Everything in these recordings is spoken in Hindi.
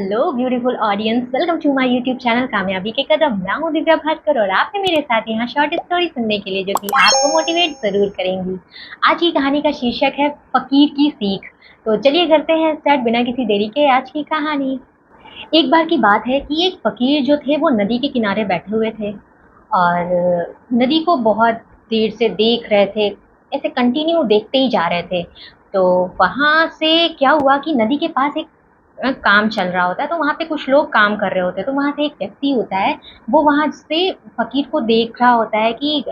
Hello beautiful audience, welcome to my YouTube channel कामयाबी के कदम। मैं हूं दिव्या भास्कर और आप हैं मेरे साथ यहाँ शॉर्ट स्टोरी सुनने के लिए जो कि आपको मोटिवेट जरूर करेंगी। आज की कहानी का शीर्षक है फकीर की सीख। तो चलिए करते हैं स्टार्ट बिना किसी देरी के आज की कहानी। एक बार की बात है कि एक फकीर जो थे वो नदी के किनारे बैठे हुए थे और नदी को बहुत देर से देख रहे थे, ऐसे कंटिन्यू देखते ही जा रहे थे। तो वहाँ से क्या हुआ कि नदी के पास एक काम चल रहा होता है, तो वहाँ पे कुछ लोग काम कर रहे होते हैं। तो वहाँ से एक व्यक्ति होता है, वो वहाँ से फकीर को देख रहा होता है कि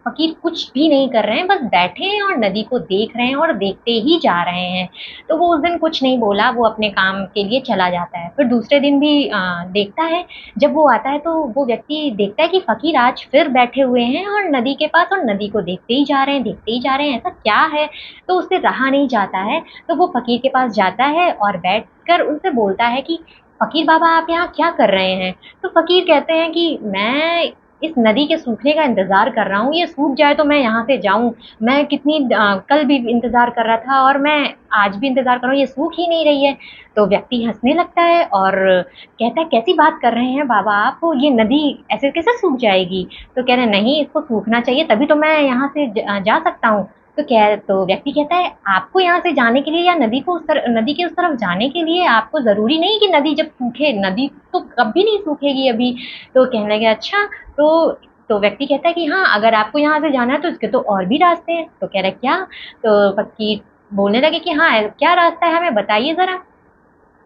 फकीर कुछ भी नहीं कर रहे हैं, बस बैठे हैं और नदी को देख रहे हैं और देखते ही जा रहे हैं। तो वो उस दिन कुछ नहीं बोला, वो अपने काम के लिए चला जाता है। फिर दूसरे दिन भी देखता है, जब वो आता है तो वो व्यक्ति देखता है कि फकीर आज फिर बैठे हुए हैं और नदी के पास, और नदी को देखते ही जा रहे हैं, देखते ही जा रहे हैं, ऐसा क्या है। तो उससे रहा नहीं जाता है, तो वो फकीर के पास जाता है और बैठकर उनसे बोलता है कि फकीर बाबा आप यहाँ क्या कर रहे हैं। तो फकीर कहते हैं कि मैं इस नदी के सूखने का इंतज़ार कर रहा हूँ, ये सूख जाए तो मैं यहाँ से जाऊँ। मैं कल भी इंतज़ार कर रहा था और मैं आज भी इंतज़ार कर रहा हूँ, ये सूख ही नहीं रही है। तो व्यक्ति हंसने लगता है और कहता है कैसी बात कर रहे हैं बाबा आप, ये नदी ऐसे कैसे सूख जाएगी। तो कह रहे हैं नहीं, इसको सूखना चाहिए तभी तो मैं यहाँ से जा सकता हूँ। तो व्यक्ति कहता है आपको यहाँ से जाने के लिए या नदी के उस तरफ जाने के लिए आपको ज़रूरी नहीं कि नदी जब सूखे, नदी तो कभी नहीं सूखेगी अभी। तो कहने लगे अच्छा। तो व्यक्ति कहता है कि हाँ, अगर आपको यहाँ से जाना है तो इसके तो और भी रास्ते हैं। तो कह रहे क्या। तो फकीर बोलने लगे कि हाँ, क्या रास्ता है हमें बताइए ज़रा।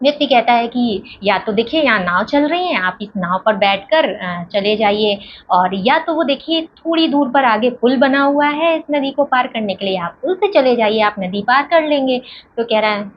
व्यक्ति कहता है कि या तो देखिए यहाँ नाव चल रही है, आप इस नाव पर बैठकर चले जाइए, और या तो वो देखिए थोड़ी दूर पर आगे पुल बना हुआ है इस नदी को पार करने के लिए, आप पुल से चले जाइए, आप नदी पार कर लेंगे। तो कह रहा है।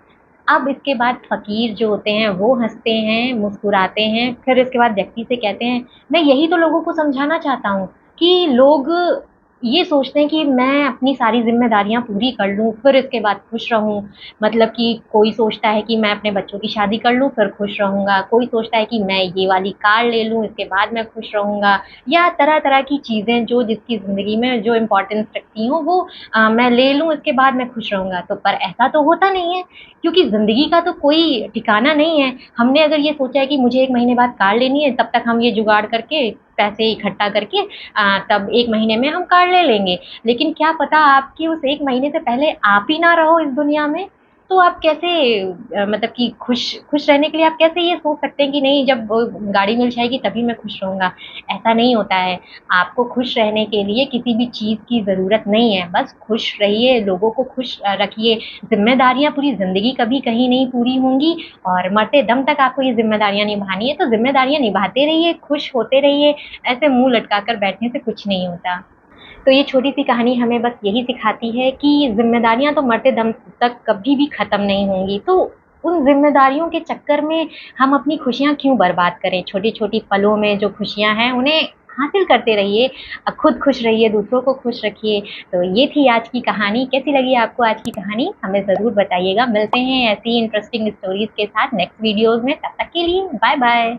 अब इसके बाद फ़कीर जो होते हैं वो हँसते हैं, मुस्कुराते हैं, फिर इसके बाद व्यक्ति से कहते हैं मैं यही तो लोगों को समझाना चाहता हूँ कि लोग ये सोचते हैं कि मैं अपनी सारी ज़िम्मेदारियाँ पूरी कर लूँ, फिर इसके बाद खुश रहूँ। मतलब कि कोई सोचता है कि मैं अपने बच्चों की शादी कर लूँ, फिर खुश रहूँगा। कोई सोचता है कि मैं ये वाली कार ले लूँ, इसके बाद मैं खुश रहूँगा। या तरह-तरह की चीज़ें जो जिसकी ज़िंदगी में जो इम्पोर्टेंस रखती हों वो मैं ले लूँ, इसके बाद मैं खुश रहूँगा। तो पर ऐसा तो होता नहीं है, क्योंकि ज़िंदगी का तो कोई ठिकाना नहीं है। हमने अगर ये सोचा है कि मुझे 1 महीने बाद कार लेनी है, तब तक हम ये जुगाड़ करके, पैसे इकट्ठा करके तब 1 महीने में हम कार ले लेंगे। लेकिन क्या पता आपकी उस 1 महीने से पहले आप ही ना रहो इस दुनिया में, तो आप कैसे मतलब कि खुश रहने के लिए आप कैसे ये सोच सकते हैं कि नहीं, जब गाड़ी मिल जाएगी तभी मैं खुश रहूँगा। ऐसा नहीं होता है। आपको खुश रहने के लिए किसी भी चीज़ की ज़रूरत नहीं है, बस खुश रहिए, लोगों को खुश रखिए। ज़िम्मेदारियाँ पूरी ज़िंदगी कभी कहीं नहीं पूरी होंगी, और मरते दम तक आपको ये ज़िम्मेदारियाँ निभानी है, तो ज़िम्मेदारियाँ निभाते रहिए, खुश होते रहिए। ऐसे मुँह लटका कर बैठने से कुछ नहीं होता। तो ये छोटी-सी कहानी हमें बस यही सिखाती है कि ज़िम्मेदारियाँ तो मरते दम तक कभी भी ख़त्म नहीं होंगी। तो उन ज़िम्मेदारियों के चक्कर में हम अपनी खुशियाँ क्यों बर्बाद करें? छोटी-छोटी पलों में जो खुशियाँ हैं उन्हें हासिल करते रहिए, खुद खुश रहिए, दूसरों को खुश रखिए। तो ये थी आज की कहानी। कैसी लगी आपको आज की कहानी? हमें ज़रूर बताइएगा। मिलते हैं ऐसी ही इंटरेस्टिंग स्टोरीज़ के साथ नेक्स्ट वीडियोज़ में। तब तक के लिए बाय-बाय।